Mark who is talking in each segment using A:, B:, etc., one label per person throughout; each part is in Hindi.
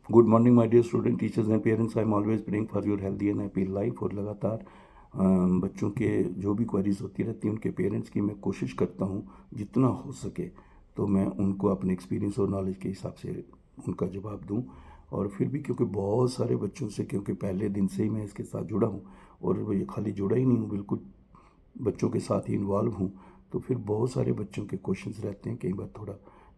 A: Good morning my dear student, teachers and parents. I am always praying for your healthy and happy life. और लगातार बच्चों के जो भी क्वेरीज होती रहती हैं उनके पेरेंट्स की मैं कोशिश करता हूँ जितना हो सके तो मैं उनको अपने एक्सपीरियंस और नॉलेज के हिसाब से उनका जवाब दूँ। और फिर भी क्योंकि बहुत सारे बच्चों से, क्योंकि पहले दिन से ही मैं इसके साथ जुड़ा हूँ और ये खाली जुड़ा ही नहीं हूँ, बिल्कुल बच्चों के साथ ही इन्वॉल्व हूँ, तो फिर बहुत सारे बच्चों के क्वेश्चंस रहते हैं। कई बार थोड़ा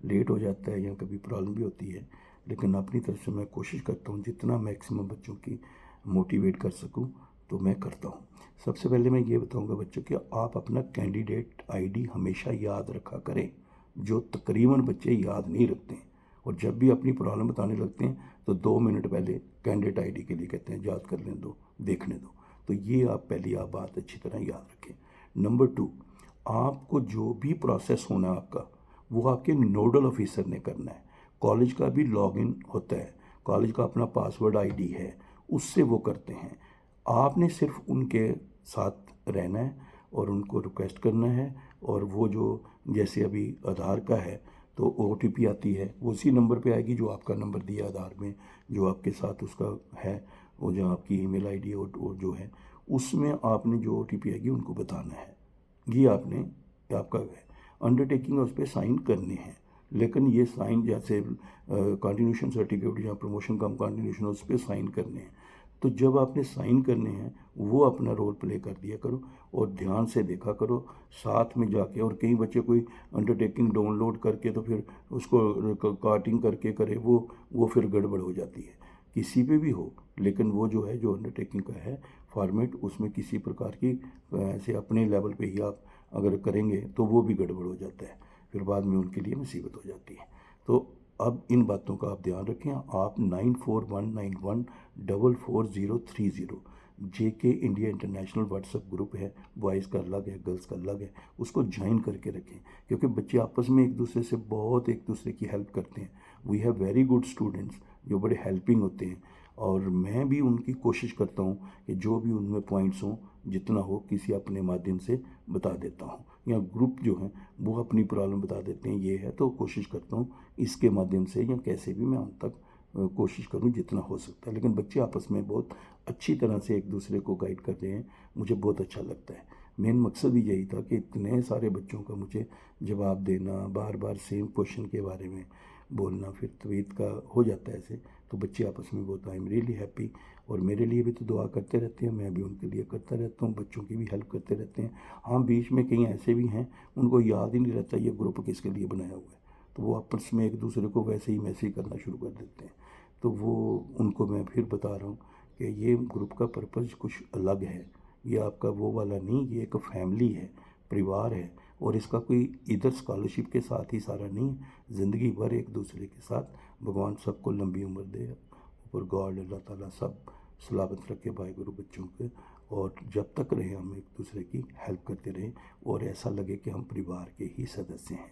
A: लेट हो जाता है या कभी प्रॉब्लम भी होती है, लेकिन अपनी तरफ से मैं कोशिश करता हूँ जितना मैक्सिमम बच्चों की मोटिवेट कर सकूँ तो मैं करता हूँ। सबसे पहले मैं ये बताऊँगा बच्चों कि आप अपना कैंडिडेट आईडी हमेशा याद रखा करें, जो तकरीबन बच्चे याद नहीं रखते हैं। और जब भी अपनी प्रॉब्लम बताने लगते हैं तो 2 मिनट पहले कैंडिडेट आईडी के लिए कहते हैं याद कर लें दो, देखने दो। तो ये आप बात अच्छी तरह याद रखें। नंबर 2, आपको जो भी प्रोसेस होना है आपका, वो आपके नोडल ऑफिसर ने करना है। कॉलेज का भी लॉगिन होता है, कॉलेज का अपना पासवर्ड आईडी है, उससे वो करते हैं। आपने सिर्फ उनके साथ रहना है और उनको रिक्वेस्ट करना है। और वो जो जैसे अभी आधार का है तो OTP आती है, वो उसी नंबर पे आएगी जो आपका नंबर दिया आधार में, जो आपके साथ उसका है, वो जो आपकी ईमेल आईडी और जो है उसमें आपने जो OTP आएगी उनको बताना है। ये आपने आपका अंडरटेकिंग उस पर साइन करने हैं। लेकिन ये साइन जैसे कंटिन्यूशन सर्टिफिकेट या प्रमोशन कम कंटिन्यूशन उस पर साइन करने हैं। तो जब आपने साइन करने हैं वो अपना रोल प्ले कर दिया करो और ध्यान से देखा करो साथ में जाके। और कई बच्चे कोई अंडरटेकिंग डाउनलोड करके तो फिर उसको काटिंग करके करे, वो फिर गड़बड़ हो जाती है। किसी पे भी हो, लेकिन वो जो है जो अंडरटेकिंग का है फॉर्मेट, उसमें किसी प्रकार की ऐसे अपने लेवल पे ही आप अगर करेंगे तो वो भी गड़बड़ हो जाता है, फिर बाद में उनके लिए मुसीबत हो जाती है। तो अब इन बातों का आप ध्यान रखें। आप 9419144030 JK India international WhatsApp group है, बॉयज़ का अलग है, गर्ल्स का अलग है, उसको ज्वाइन करके रखें। क्योंकि बच्चे आपस में एक दूसरे से बहुत एक दूसरे की हेल्प करते हैं। We have very good students जो बड़े हेल्पिंग होते हैं। और मैं भी उनकी कोशिश करता हूँ कि जो भी उनमें पॉइंट्स हों जितना हो किसी अपने माध्यम से बता देता हूँ, या ग्रुप जो है वो अपनी प्रॉब्लम बता देते हैं ये है, तो कोशिश करता हूँ इसके माध्यम से या कैसे भी मैं उन तक कोशिश करूँ जितना हो सकता है। लेकिन बच्चे आपस में बहुत अच्छी तरह से एक दूसरे को गाइड कर रहे हैं, मुझे बहुत अच्छा लगता है। मेन मकसद भी यही था कि इतने सारे बच्चों का मुझे जवाब देना, बार बार सेम क्वेश्चन के बारे में बोलना, फिर तवीत का हो जाता है ऐसे। तो बच्चे आपस में बहुत, आई एम रियली हैप्पी। और मेरे लिए भी तो दुआ करते रहते हैं, मैं भी उनके लिए करता रहता हूँ, बच्चों की भी हेल्प करते रहते हैं। हाँ, बीच में कहीं ऐसे भी हैं उनको याद ही नहीं रहता ये ग्रुप किसके लिए बनाया हुआ है, तो वो आपस में एक दूसरे को वैसे ही मैसेज करना शुरू कर देते हैं। तो वो उनको मैं फिर बता रहा हूँ कि ये ग्रुप का पर्पज़ कुछ अलग है, ये आपका वो वाला नहीं, ये एक फैमिली है, परिवार है। और इसका कोई इधर स्कॉलरशिप के साथ ही सारा नहीं, ज़िंदगी भर एक दूसरे के साथ भगवान सबको लंबी उम्र दे, ऊपर गॉड अल्लाह ताला सब सलामत रखे भाई गुरु बच्चों के। और जब तक रहे हम एक दूसरे की हेल्प करते रहें और ऐसा लगे कि हम परिवार के ही सदस्य हैं।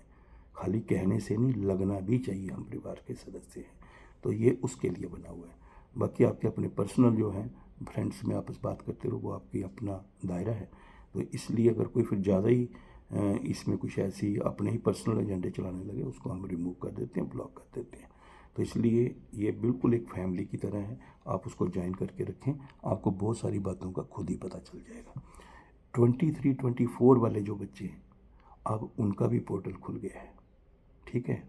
A: खाली कहने से नहीं, लगना भी चाहिए हम परिवार के सदस्य हैं। तो ये उसके लिए बना हुआ है। बाकी आपके अपने पर्सनल जो हैं फ्रेंड्स में आपस बात करते रहो, वो आपकी अपना दायरा है। तो इसलिए अगर कोई फिर ज़्यादा ही इसमें कुछ ऐसी अपने ही पर्सनल एजेंडे चलाने लगे, उसको हम रिमूव कर देते हैं, ब्लॉक कर देते हैं। तो इसलिए ये बिल्कुल एक फैमिली की तरह है, आप उसको ज्वाइन करके रखें, आपको बहुत सारी बातों का खुद ही पता चल जाएगा। 23-24 वाले जो बच्चे हैं, अब उनका भी पोर्टल खुल गया है, ठीक है।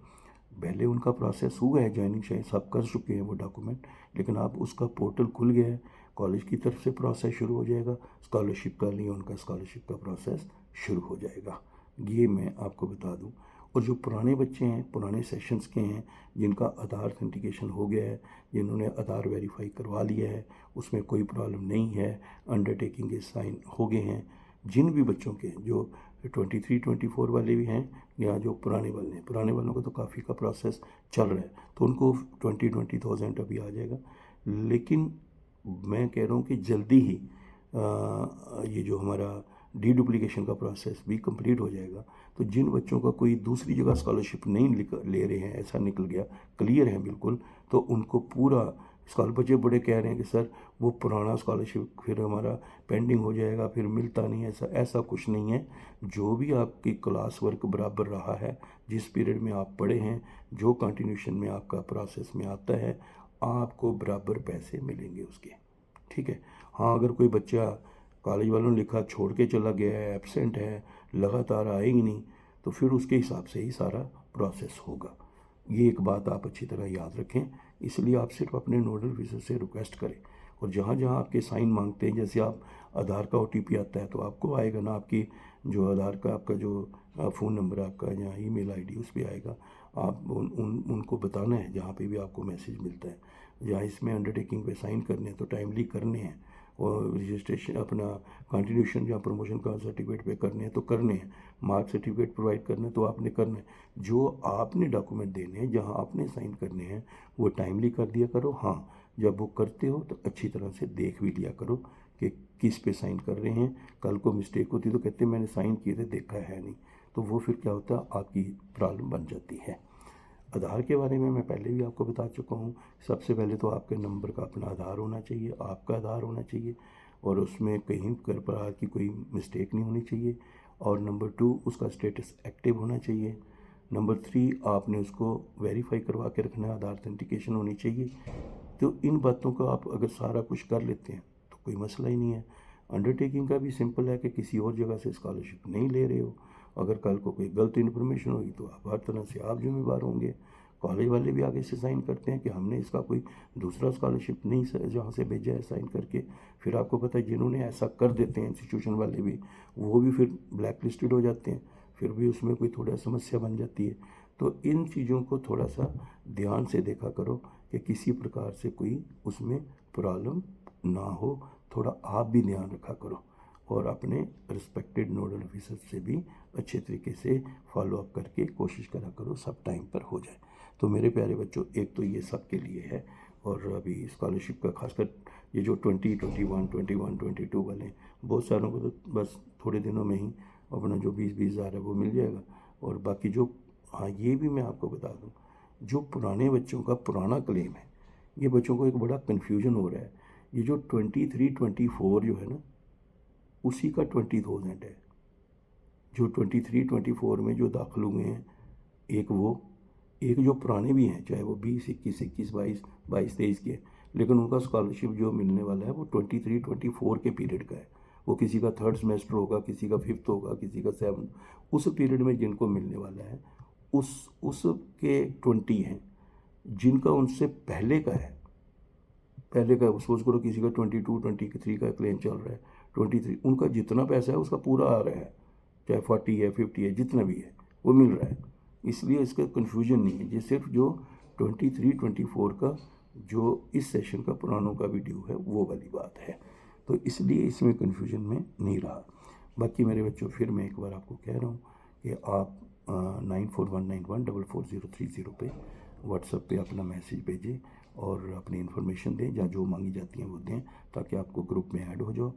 A: पहले उनका प्रोसेस हुआ है, ज्वाइनिंग शायद सब कर चुके हैं वो डॉक्यूमेंट, लेकिन अब उसका पोर्टल खुल गया है, कॉलेज की तरफ से प्रोसेस शुरू हो जाएगा, स्कॉलरशिप का लिए उनका स्कॉलरशिप का प्रोसेस शुरू हो जाएगा, ये मैं आपको बता दूं। और जो पुराने बच्चे हैं, पुराने सेशंस के हैं, जिनका आधार ऑथेंटिकेशन हो गया है, जिन्होंने आधार वेरीफाई करवा लिया है, उसमें कोई प्रॉब्लम नहीं है, अंडरटेकिंग के साइन हो गए हैं, जिन भी बच्चों के जो 23-24 वाले भी हैं या जो पुराने वाले हैं, पुराने वालों का तो काफ़ी का प्रोसेस चल रहा है, तो उनको 20,000 अभी आ जाएगा। लेकिन मैं कह रहा हूँ कि जल्दी ही ये जो हमारा डुप्लीकेशन का प्रोसेस भी कंप्लीट हो जाएगा। तो जिन बच्चों का कोई दूसरी जगह स्कॉलरशिप नहीं ले रहे हैं, ऐसा निकल गया, क्लियर है बिल्कुल, तो उनको पूरा बच्चे बड़े कह रहे हैं कि सर वो पुराना स्कॉलरशिप फिर हमारा पेंडिंग हो जाएगा, फिर मिलता नहीं है। ऐसा ऐसा कुछ नहीं है। जो भी आपकी क्लास वर्क बराबर रहा है, जिस पीरियड में आप पढ़े हैं, जो कंटिन्यूशन में आपका प्रोसेस में आता है, आपको बराबर पैसे मिलेंगे उसके। ठीक है। हाँ, अगर कोई बच्चा कॉलेज वालों ने लिखा छोड़ के चला गया है, एब्सेंट है, लगातार आएगी नहीं, तो फिर उसके हिसाब से ही सारा प्रोसेस होगा। ये एक बात आप अच्छी तरह याद रखें। इसलिए आप सिर्फ अपने नोडल ऑफिसर से रिक्वेस्ट करें, और जहाँ जहाँ आपके साइन मांगते हैं, जैसे आप आधार का OTP आता है तो आपको आएगा ना, आपकी जो आधार का आपका जो फ़ोन नंबर आपका या ईमेल आईडी उस पर आएगा। आप उनको बताना है जहाँ पे भी आपको मैसेज मिलता है, जहाँ इसमें अंडरटेकिंग पे साइन करने हैं तो टाइमली करने हैं, और रजिस्ट्रेशन अपना कंटिन्यूशन या प्रमोशन का सर्टिफिकेट पे करने हैं तो करने हैं, मार्क सर्टिफिकेट प्रोवाइड करना है तो आपने करना है। जो आपने डॉक्यूमेंट देने हैं, जहाँ आपने साइन करने हैं, वो टाइमली कर दिया करो। हाँ, जब वो करते हो तो अच्छी तरह से देख भी लिया करो कि किस पे साइन कर रहे हैं। कल को मिस्टेक होती तो कहते मैंने साइन किए थे, देखा है नहीं, तो वो फिर क्या होता है, आपकी प्रॉब्लम बन जाती है। आधार के बारे में मैं पहले भी आपको बता चुका हूँ। सबसे पहले तो आपके नंबर का अपना आधार होना चाहिए, आपका आधार होना चाहिए, और उसमें कहीं प्रकार की कोई मिस्टेक नहीं होनी चाहिए। और नंबर 2, उसका स्टेटस एक्टिव होना चाहिए। नंबर 3, आपने उसको वेरीफाई करवा के रखना है, आधार ऑथेंटिकेशन होनी चाहिए। तो इन बातों का आप अगर सारा कुछ कर लेते हैं तो कोई मसला ही नहीं है। अंडरटेकिंग का भी सिंपल है कि किसी और जगह से स्कॉलरशिप नहीं ले रहे हो। अगर कल को कोई गलत इन्फॉर्मेशन होगी तो आप हर तरह से आप जिम्मेदार होंगे। कॉलेज वाले भी आगे से साइन करते हैं कि हमने इसका कोई दूसरा स्कॉलरशिप नहीं जहाँ से भेजा है साइन करके। फिर आपको पता है जिन्होंने ऐसा कर देते हैं इंस्टीट्यूशन वाले भी, वो भी फिर ब्लैक लिस्टेड हो जाते हैं, फिर भी उसमें कोई थोड़ा समस्या बन जाती है। तो इन चीज़ों को थोड़ा सा ध्यान से देखा करो कि किसी प्रकार से कोई उसमें प्रॉब्लम ना हो। थोड़ा आप भी ध्यान रखा करो, और अपने रिस्पेक्टेड नोडल ऑफिसर से भी अच्छे तरीके से फॉलो अप करके कोशिश करा करो सब टाइम पर हो जाए। तो मेरे प्यारे बच्चों, एक तो ये सब के लिए है, और अभी स्कॉलरशिप का खासकर ये जो 2021, 21, 22 वाले, बहुत सारों को तो बस थोड़े दिनों में ही अपना जो 20-20 हज़ार है वो मिल जाएगा। और बाकी जो, हाँ ये भी मैं आपको बता दूँ, जो पुराने बच्चों का पुराना क्लेम है, ये बच्चों को एक बड़ा कन्फ्यूजन हो रहा है। ये जो 23-24 जो है ना, उसी का 20,000 है। जो 23-24 में जो दाखिल हुए हैं, एक वो, एक जो पुराने भी हैं, चाहे वो 20, 21, 21, 22, 22-23 के, लेकिन उनका स्कॉलरशिप जो मिलने वाला है वो 23-24 के पीरियड का है। वो किसी का 3rd सेमेस्टर होगा, किसी का 5th होगा, किसी का 7th, उस पीरियड में जिनको मिलने वाला है उसके 20 हैं। जिनका उनसे पहले का है, पहले का सपोज करो किसी का 22, 23 का क्लेम चल रहा है, 23, उनका जितना पैसा है उसका पूरा आ रहा है, चाहे 40 है, 50 है, जितना भी है वो मिल रहा है। इसलिए इसका कन्फ्यूजन नहीं है। ये सिर्फ जो 23-24 का जो इस सेशन का पुरानों का भी ड्यू है वो वाली बात है। तो इसलिए इसमें कन्फ्यूजन में नहीं रहा। बाकी मेरे बच्चों, फिर मैं एक बार आपको कह रहा हूँ कि आप 9419144030 पे व्हाट्सएप पे अपना मैसेज भेजें और अपनी इन्फॉर्मेशन दें, जहाँ जो मांगी जाती हैं वो दें, ताकि आपको ग्रुप में ऐड हो जाओ,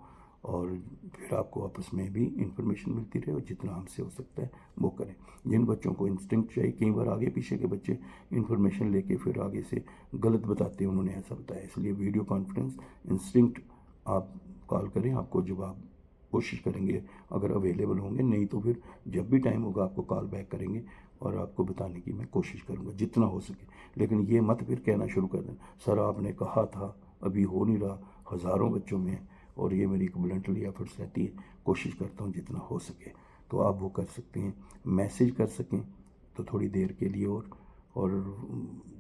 A: और फिर आपको आपस में भी इंफॉर्मेशन मिलती रहे, और जितना हमसे हो सकता है वो करें। जिन बच्चों को इंस्टिंक्ट चाहिए, कई बार आगे पीछे के बच्चे इंफॉर्मेशन लेके फिर आगे से गलत बताते हैं, उन्होंने ऐसा बताया, इसलिए वीडियो कॉन्फ्रेंस इंस्टिंक्ट आप कॉल करें, आपको जवाब कोशिश करेंगे अगर अवेलेबल होंगे, नहीं तो फिर जब भी टाइम होगा आपको कॉल बैक करेंगे और आपको बताने की मैं कोशिश करूँगा जितना हो सके। लेकिन ये मत फिर कहना शुरू कर दें, सर आपने कहा था, अभी हो नहीं रहा, हज़ारों बच्चों में, और ये मेरी एक वॉलंटरी एफर्ट्स रहती है, कोशिश करता हूँ जितना हो सके। तो आप वो कर सकते हैं, मैसेज कर सकें तो थोड़ी देर के लिए, और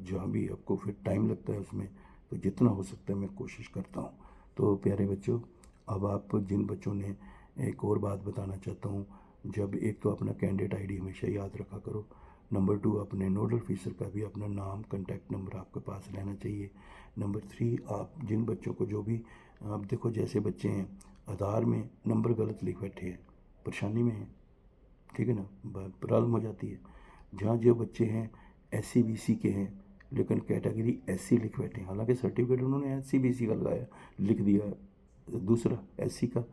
A: जहाँ भी आपको फिर टाइम लगता है उसमें, तो जितना हो सकता है मैं कोशिश करता हूँ। तो प्यारे बच्चों, अब आप जिन बच्चों ने, एक और बात बताना चाहता हूँ, जब एक तो अपना कैंडिडेट आईडी हमेशा याद रखा करो। नंबर 2, अपने नोडल ऑफिसर का भी अपना नाम, कॉन्टैक्ट नंबर आपके पास रहना चाहिए। नंबर 3, आप जिन बच्चों को जो भी, आप देखो जैसे बच्चे हैं आधार में नंबर गलत लिख बैठे हैं, परेशानी में हैं, ठीक है ना, प्रॉब्लम हो जाती है। जहाँ जो बच्चे हैं SC-BC के हैं लेकिन कैटेगरी SC लिख बैठे हैं, हालांकि सर्टिफिकेट उन्होंने SC-BC का लगाया, लिख दिया दूसरा SC का,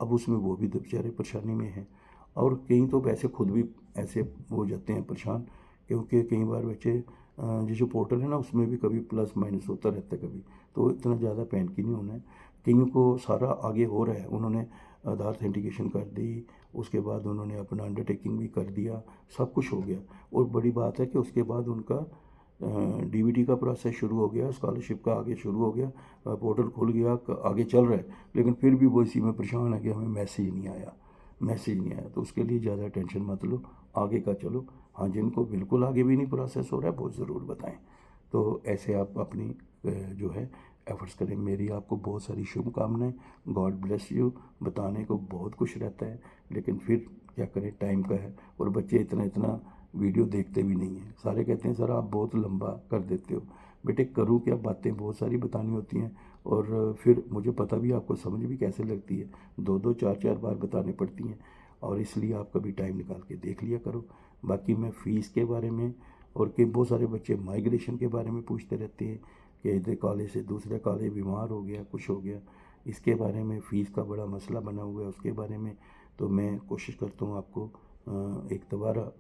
A: अब उसमें वो भी बेचारे परेशानी में हैं। और कहीं तो वैसे खुद भी ऐसे हो जाते हैं परेशान, क्योंकि कई बार बच्चे जो पोर्टल है ना उसमें भी कभी प्लस माइनस होता रहता है कभी, तो इतना ज़्यादा पैनिक नहीं होना है। कईयों को सारा आगे हो रहा है, उन्होंने आधार ऑथेंटिकेशन कर दी, उसके बाद उन्होंने अपना अंडरटेकिंग भी कर दिया, सब कुछ हो गया, और बड़ी बात है कि उसके बाद उनका डीबीटी का प्रोसेस शुरू हो गया, स्कॉलरशिप का आगे शुरू हो गया, पोर्टल खुल गया, आगे चल रहा है, लेकिन फिर भी वो इसी में परेशान है कि हमें मैसेज नहीं आया। तो उसके लिए ज़्यादा टेंशन मत लो, आगे का चलो। हाँ, जिनको बिल्कुल आगे भी नहीं प्रोसेस हो रहा है वो ज़रूर बताएं। तो ऐसे आप अपनी जो है एफर्ट्स करें। मेरी आपको बहुत सारी शुभकामनाएं। God bless you. बताने को बहुत कुछ रहता है, लेकिन फिर क्या करें, टाइम का है, और बच्चे इतना वीडियो देखते भी नहीं हैं। सारे कहते हैं सर आप बहुत लंबा कर देते हो। बेटे करूँ क्या, बातें बहुत सारी बतानी होती हैं, और फिर मुझे पता भी, आपको समझ भी कैसे लगती है, 2-2 4-4 बार बतानी पड़ती हैं, और इसलिए आप कभी टाइम निकाल के देख लिया करो। बाकी मैं फ़ीस के बारे में, और कि बहुत सारे बच्चे माइग्रेशन के बारे में पूछते रहते हैं कि इधर कॉलेज से दूसरे कॉलेज, बीमार हो गया, कुछ हो गया, इसके बारे में फ़ीस का बड़ा मसला बना हुआ है, उसके बारे में तो मैं कोशिश करता हूँ आपको एक दोबारा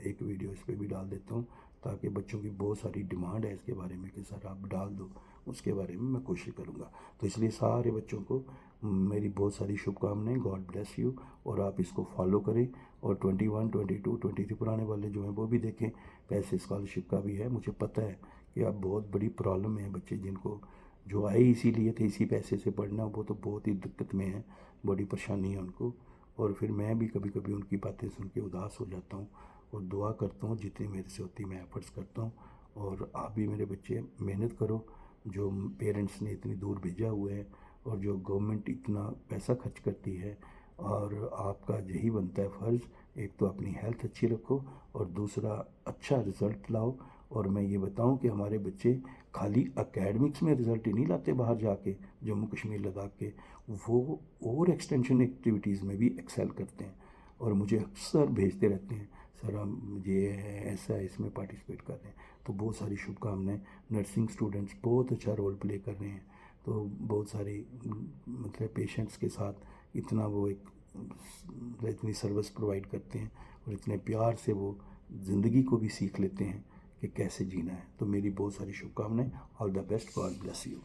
A: एक वीडियो इस पर भी डाल देता हूँ, ताकि बच्चों की बहुत सारी डिमांड है इसके बारे में कि सर आप डाल दो, उसके बारे में मैं कोशिश करूँगा। तो इसलिए सारे बच्चों को मेरी बहुत सारी शुभकामनाएं। God bless you. और आप इसको फॉलो करें, और 21, 22, 23 पुराने वाले जो हैं वो भी देखें। पैसे स्कॉलरशिप का भी है, मुझे पता है कि अब बहुत बड़ी प्रॉब्लम है, बच्चे जिनको जो आए इसीलिए थे, इसी पैसे से पढ़ना, वो तो बहुत ही दिक्कत में है, बड़ी परेशानी है उनको। और फिर मैं भी कभी कभी उनकी बातें सुन के उदास हो जाता हूँ, और दुआ करता हूँ जितनी मेरे से होती मैं एफर्ट्स करता हूँ। और आप भी मेरे बच्चे मेहनत करो, जो पेरेंट्स ने इतनी दूर भेजा हुआ है, और जो गवर्नमेंट इतना पैसा खर्च करती है, और आपका यही बनता है फ़र्ज़, एक तो अपनी हेल्थ अच्छी रखो, और दूसरा अच्छा रिज़ल्ट लाओ। और मैं ये बताऊं कि हमारे बच्चे खाली एकेडमिक्स में रिज़ल्ट ही नहीं लाते, बाहर जाके जम्मू कश्मीर लद्दाख के, वो और एक्सटेंशन एक्टिविटीज़ में भी एक्सेल करते हैं, और मुझे अक्सर भेजते रहते हैं सर हम मुझे ऐसा है, इसमें पार्टिसिपेट कर रहे हैं। तो बहुत सारी शुभकामनाएं। नर्सिंग स्टूडेंट्स बहुत अच्छा रोल प्ले कर रहे हैं, तो बहुत सारी मतलब पेशेंट्स के साथ इतना वो एक इतनी सर्विस प्रोवाइड करते हैं, और इतने प्यार से वो ज़िंदगी को भी सीख लेते हैं कि कैसे जीना है। तो मेरी बहुत सारी शुभकामनाएं। All the best. God bless you.